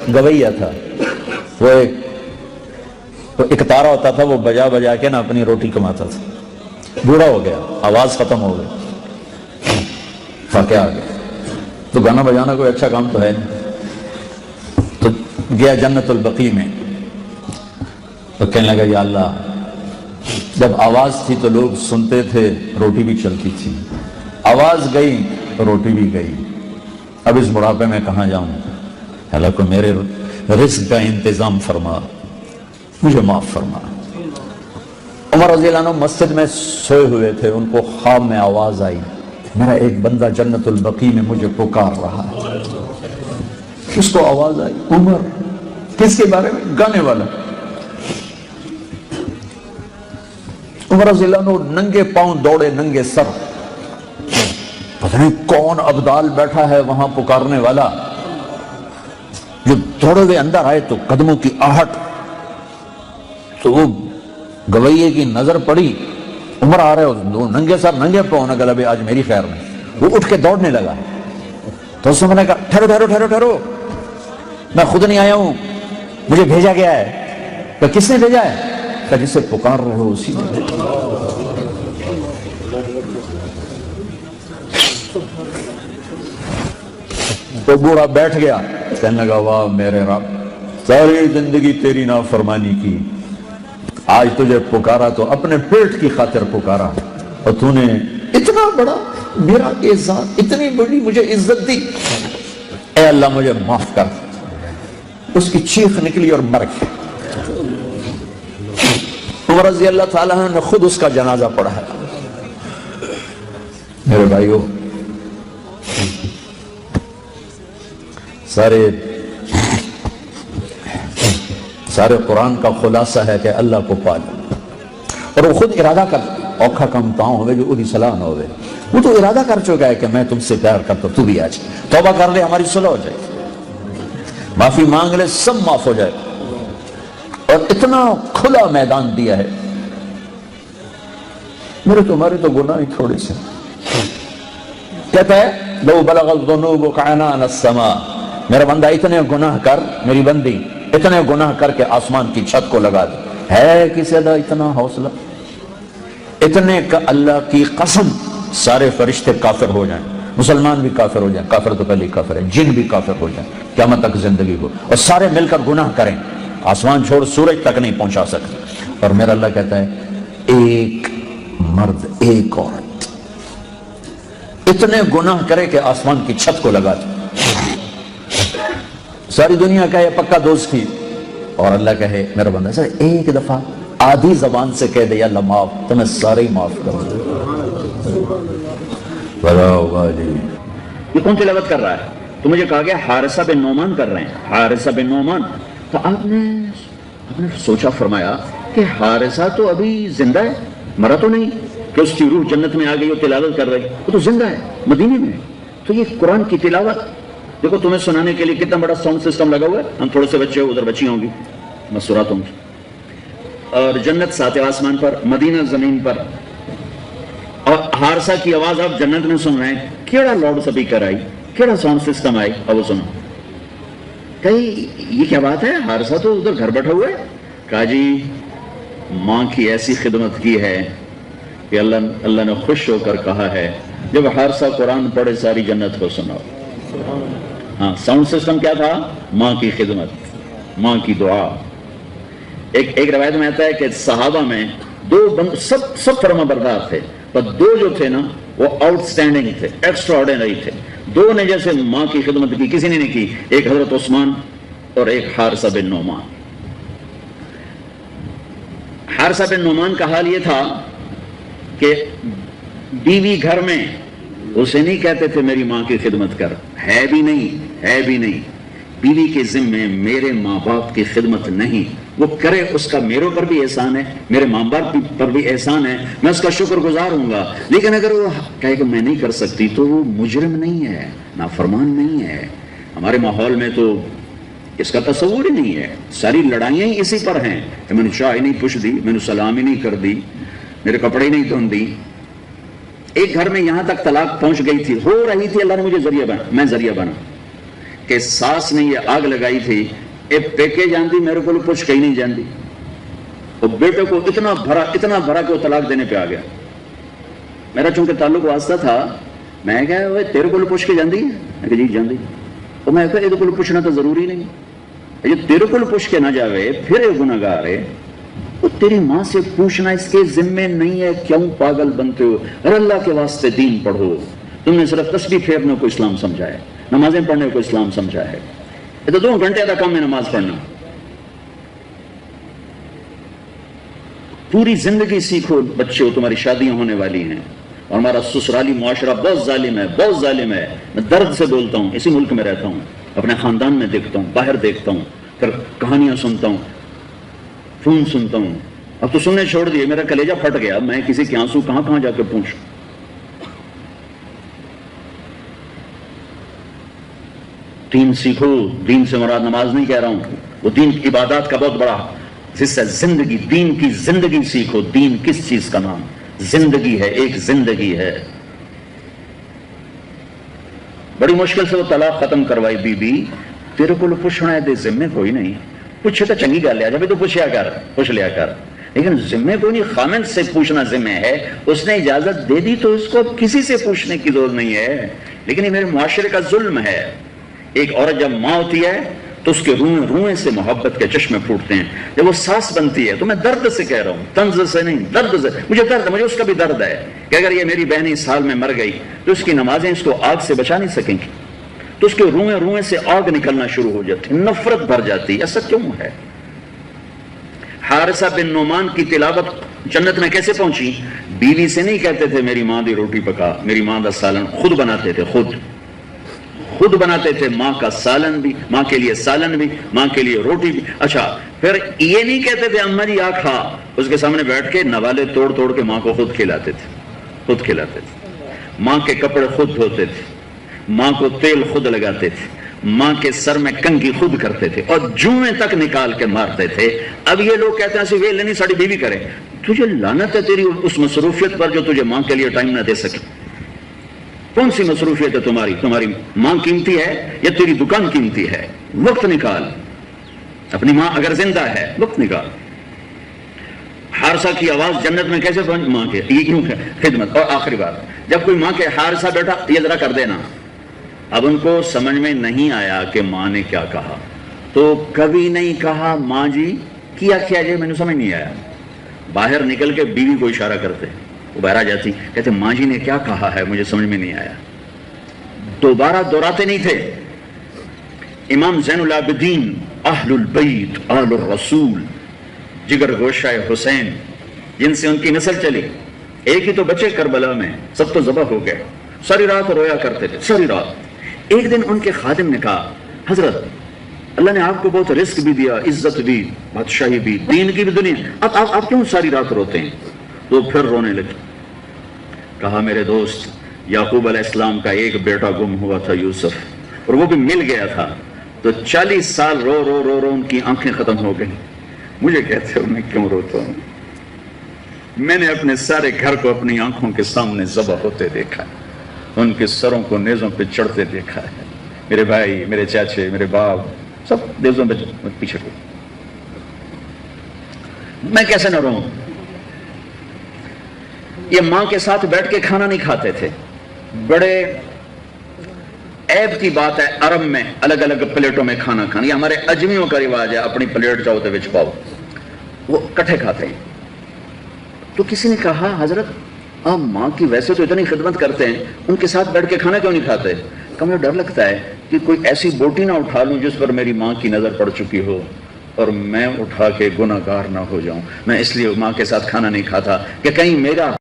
گویا تھا، وہ ایک تارا ہوتا تھا، وہ بجا بجا کے نا اپنی روٹی کماتا تھا. بوڑھا ہو گیا، آواز ختم ہو گئی، فاقہ آ گیا. تو گانا بجانا کوئی اچھا کام تو ہے نہیں. تو گیا جنت البقیع میں، تو کہنے لگا یا اللہ، جب آواز تھی تو لوگ سنتے تھے، روٹی بھی چلتی تھی، آواز گئی تو روٹی بھی گئی، اب اس بڑھاپے میں کہاں جاؤں؟ اللہ کو میرے رزق کا انتظام فرما، مجھے معاف فرما. عمر رضی اللہ عنہ مسجد میں سوئے ہوئے تھے، ان کو خواب میں آواز آئی، میرا ایک بندہ جنت البقیع میں مجھے پکار رہا ہے. کس کو آواز آئی؟ عمر. کس کے بارے میں؟ گانے والا. عمر رضی اللہ عنہ ننگے پاؤں دوڑے، ننگے سر، پتہ نہیں کون ابدال بیٹھا ہے وہاں پکارنے والا. جو دوڑے ہوئے اندر آئے تو قدموں کی آہٹ، تو وہ گویے کی نظر پڑی، عمر آ رہے ہو ننگے سر ننگے پاؤں، نہ گلا بھی آج میری خیر میں. وہ اٹھ کے دوڑنے لگا. تو اس نے کہا ٹھہرو ٹھہرو ٹھہرو ٹھہرو، میں خود نہیں آیا ہوں، مجھے بھیجا گیا ہے. کہ کس نے بھیجا ہے؟ کہ جسے پکار رہے ہو اسی نے. تو بوڑھا بیٹھ گیا، کہنے لگا واہ میرے رب، ساری زندگی تیری نافرمانی کی، آج تجھے پکارا تو اپنے پیٹ کی خاطر پکارا، اور تو نے اتنا بڑا میرا اعزاز، اتنی بڑی مجھے عزت دی، اے اللہ مجھے معاف کر. اس کی چیخ نکلی اور مر گئی. عمر رضی اللہ تعالیٰ نے خود اس کا جنازہ پڑھا ہے. میرے بھائیو، سارے قرآن کا خلاصہ ہے کہ اللہ کو پالو. اور وہ خود ارادہ کر، اوکھا کم تاؤں ہوئے جو ادھی صلاح نہ ہوئے، وہ تو ارادہ کر چکا ہے کہ میں تم سے پیار کرتا ہوں، تو بھی آج توبہ کر لے، ہماری صلح ہو جائے، معافی مانگ لے، سب معاف ہو جائے. اور اتنا کھلا میدان دیا ہے. میرے تمہارے تو گناہ ہی تھوڑے سے. کہتا ہے لو بلغ الذنوب عنان السماء، میرا بندہ اتنے گناہ کر، میری بندی اتنے گناہ کر کے آسمان کی چھت کو لگا دے. ہے کسی ادا اتنا حوصلہ؟ اتنے کا اللہ کی قسم سارے فرشتے کافر ہو جائیں، مسلمان بھی کافر ہو جائیں، کافر تو پہلے کافر ہے، جن بھی کافر ہو جائیں، قیامت تک زندگی ہو، اور سارے مل کر گناہ کریں، آسمان چھوڑ سورج تک نہیں پہنچا سکتے. اور میرا اللہ کہتا ہے ایک مرد ایک عورت اتنے گناہ کرے کہ آسمان کی چھت کو لگا دے. ساری دنیا کہے پکا دوست تھی، اور اللہ کہے میرا بندہ سر ایک دفعہ آدھی زبان سے کہہ دے یا اللہ معاف، تو میں سارے ہی معاف کر دوں. یہ کون تلاوت کر رہا ہے؟ تو مجھے کہا گیا حارثہ بن نعمان کر رہے ہیں، حارثہ بن نعمان. تو آپ نے سوچا، فرمایا کہ حارثہ تو ابھی زندہ ہے، مرا تو نہیں کہ اس کی روح جنت میں آ گئی اور تلاوت کر رہی، وہ تو زندہ ہے مدینے میں. تو یہ قرآن کی تلاوت دیکھو، تمہیں سنانے کے لیے کتنا بڑا ساؤنڈ سسٹم لگا ہوا ہے. ہم تھوڑے سے بچے، ادھر بچی ہوں گی، میں سناتا ہوں. اور جنت ساتویں آسمان پر، مدینہ زمین پر، اور حارثہ کی آواز آپ جنت میں سن رہے ہیں. کیڑا لاؤڈ سپیکر آئی، کیڑا ساؤنڈ سسٹم آئی، اب وہ سنو. کہیں یہ کیا بات ہے، حارثہ تو ادھر گھر بیٹھا ہوا ہے. کہا جی ماں کی ایسی خدمت کی ہے کہ اللہ نے خوش ہو کر کہا ہے جب حارثہ قرآن پڑھے ساری جنت کو سناؤ. ہاں، ساؤنڈ سسٹم کیا تھا؟ ماں کی خدمت، ماں کی دعا. ایک روایت میں آتا ہے کہ صحابہ میں سب فرما بردار تھے، پر دو جو تھے نا وہ آؤٹ سٹینڈنگ تھے، ایکسٹرا آرڈینری تھے. دو نے جیسے ماں کی خدمت کی کسی نے نہیں کی، ایک حضرت عثمان اور ایک حارثہ بن نعمان. حارثہ بن نعمان کا حال یہ تھا کہ بیوی گھر میں اسے نہیں کہتے تھے میری ماں کی خدمت کر، ہے بھی نہیں. بیوی کے ذمے میرے ماں باپ کی خدمت نہیں، وہ کرے اس کا میرے پر بھی احسان ہے، میرے ماں باپ پر بھی احسان ہے، میں اس کا شکر گزار ہوں گا. لیکن اگر وہ کہے کہ میں نہیں کر سکتی تو وہ مجرم نہیں ہے، نافرمان نہیں ہے. ہمارے ماحول میں تو اس کا تصور ہی نہیں ہے. ساری لڑائیاں ہی اسی پر ہیں کہ میں نے چائے نہیں پوچھ دی، میں نے سلام ہی نہیں کر دی، میرے کپڑے نہیں دھون دی. ایک گھر میں یہاں تک طلاق پہنچ گئی تھی، ہو رہی تھی، اللہ نے مجھے ذریعہ بنا، میں ذریعہ بنا کہ ساس نے یہ آگ لگائی تھی، اے پیکے جاندی میرے کو پوچھ کہیں نہیں جاندی. وہ بیٹے کو اتنا بھرا کہ وہ طلاق دینے پہ آ گیا. میرا چونکہ تعلق واسطہ تھا، میں کہا وہ تیرے کو پوچھ کے جاندی ہے؟ میں کہا جی جاندی. تو میں کہا یہ کو پوچھنا تو ضروری نہیں، یہ تیرے کو پوچھ کے نہ جاوے پھر یہ گناہگار ہے. وہ تیری ماں سے پوچھنا اس کے ذمے نہیں ہے. کیوں پاگل بنتے ہو؟ ارے اللہ کے واسطے دین پڑھو. تم نے صرف تسبیح پھیرنے کو اسلام سمجھا ہے، نمازیں پڑھنے کو اسلام سمجھا ہے. یہ تو 2 گھنٹے کا کام ہے نماز پڑھنا. پوری زندگی سیکھو. بچے ہو، تمہاری شادیاں ہونے والی ہیں، اور ہمارا سسرالی معاشرہ بہت ظالم ہے، بہت ظالم ہے. میں درد سے بولتا ہوں، اسی ملک میں رہتا ہوں، اپنے خاندان میں دیکھتا ہوں، باہر دیکھتا ہوں، پھر کہانیاں سنتا ہوں، فون سنتا ہوں. اب تو سننے چھوڑ دیے، میرا کلیجہ پھٹ گیا. میں کسی کے آنسو کہاں جا کے پوچھوں. دین سیکھو. دین سے مراد نماز نہیں کہہ رہا ہوں، وہ دین کی عبادات کا بہت بڑا حصہ. زندگی، دین کی زندگی سیکھو. دین کس چیز کا نام؟ زندگی ہے، ایک زندگی ہے. بڑی مشکل سے وہ طلاق ختم کروائی. بی بی تیرے کو پوچھنا ہے دے ذمے کوئی نہیں. پوچھے تو چنگی گل ہے، جب تو پوچھ لیا کر، لیکن ذمے کوئی نہیں. خامد سے پوچھنا ذمے ہے. اس نے اجازت دے دی تو اس کو کسی سے پوچھنے کی ضرورت نہیں ہے. لیکن یہ میرے معاشرے کا ظلم ہے. ایک عورت جب ماں ہوتی ہے تو اس کے روئیں سے محبت کے چشمے پھوٹتے ہیں. جب وہ ساس بنتی ہے تو میں درد سے کہہ رہا ہوں، طنز سے نہیں، درد سے. مجھے درد ہے، مجھے اس کا بھی درد ہے کہ اگر یہ میری بہن اس حال میں مر گئی تو اس کی نمازیں اس کو آگ سے بچا نہیں سکیں گی. تو اس کے روئیں سے آگ نکلنا شروع ہو جاتی، نفرت بھر جاتی. ایسا کیوں ہے؟ حارثہ بن نعمان کی تلاوت جنت میں کیسے پہنچی؟ بیوی سے نہیں کہتے تھے میری ماں دی روٹی پکا، میری ماں دا سالن. خود بناتے تھے، خود بناتے تھے. ماں کا سالن بھی، ماں کے لیے سالن بھی، ماں کے لیے روٹی بھی. اچھا پھر یہ نہیں کہتے تھے اماں جی آ کھا. اس کے سامنے بیٹھ کے نوالے توڑ کے ماں کو خود کھلاتے تھے. ماں کے کپڑے خود دھوتے تھے، ماں کو تیل خود لگاتے تھے، ماں کے سر میں کنگھی خود کرتے تھے، اور جوئیں تک نکال کے مارتے تھے. اب یہ لوگ کہتے ہیں ویل نہیں ساڑی بیوی کرے. تجھے لعنت ہے تیری اس مصروفیت پر جو تجھے ماں کے لیے ٹائم نہ دے سکے. کون سی مصروفیت ہے تمہاری ماں قیمتی ہے یا تیری دکان قیمتی ہے؟ وقت نکال. اپنی ماں اگر زندہ ہے وقت نکال. حارثہ کی آواز جنت میں کیسے پہنچ؟ ماں کے یوں خدمت. اور آخری بات، جب کوئی ماں کے حارثہ بیٹا یہ ذرا کر دینا. اب ان کو سمجھ میں نہیں آیا کہ ماں نے کیا کہا، تو کبھی نہیں کہا ماں جی کیا جی، میں نے سمجھ نہیں آیا. باہر نکل کے بیوی کو اشارہ کرتے، وہ باہر آ جاتی، کہتے ماں جی نے کیا کہا ہے مجھے سمجھ میں نہیں آیا. دوبارہ دہراتے نہیں تھے. امام زین العابدین اہل البیت آل الرسول، جگر گوشہ حسین، جن سے ان کی نسل چلی. ایک ہی تو بچے کربلا میں، سب تو ذبح ہو گئے. ساری رات رویا کرتے تھے، ساری رات. ایک دن ان کے خادم نے کہا حضرت اللہ نے آپ کو بہت رزق بھی دیا، عزت بھی، بادشاہی بھی، دین کی بھی دنیا، اب آپ کیوں ساری رات روتے ہیں؟ تو پھر رونے لگے. کہا میرے دوست یعقوب علیہ السلام کا ایک بیٹا گم ہوا تھا، یوسف، اور وہ بھی مل گیا تھا. تو 40 سال رو رو رو رو ان کی آنکھیں ختم ہو گئی. مجھے کہتے ہو میں کیوں روتا ہوں؟ میں نے اپنے سارے گھر کو اپنی آنکھوں کے سامنے ذبح ہوتے دیکھا ہے، ان کے سروں کو نیزوں پہ چڑھتے دیکھا ہے. میرے بھائی، میرے چاچے، میرے باپ سب نیزوں پہ پیچھے کو. میں کیسے نہ رہوں؟ یہ ماں کے ساتھ بیٹھ کے کھانا نہیں کھاتے تھے. بڑے عیب کی بات ہے عرب میں الگ الگ پلیٹوں میں کھانا کھانا. یہ ہمارے اجمیوں کا رواج ہے، اپنی پلیٹ چاہو تو وچ پاؤ. وہ کٹھے کھاتے ہیں. تو کسی نے کہا حضرت آپ ماں کی ویسے تو اتنی خدمت کرتے ہیں، ان کے ساتھ بیٹھ کے کھانا کیوں نہیں کھاتے؟ کہ مجھے ڈر لگتا ہے کہ کوئی ایسی بوٹی نہ اٹھا لوں جس پر میری ماں کی نظر پڑ چکی ہو اور میں اٹھا کے گناہگار نہ ہو جاؤں. میں اس لیے ماں کے ساتھ کھانا نہیں کھاتا کہ کہیں میرا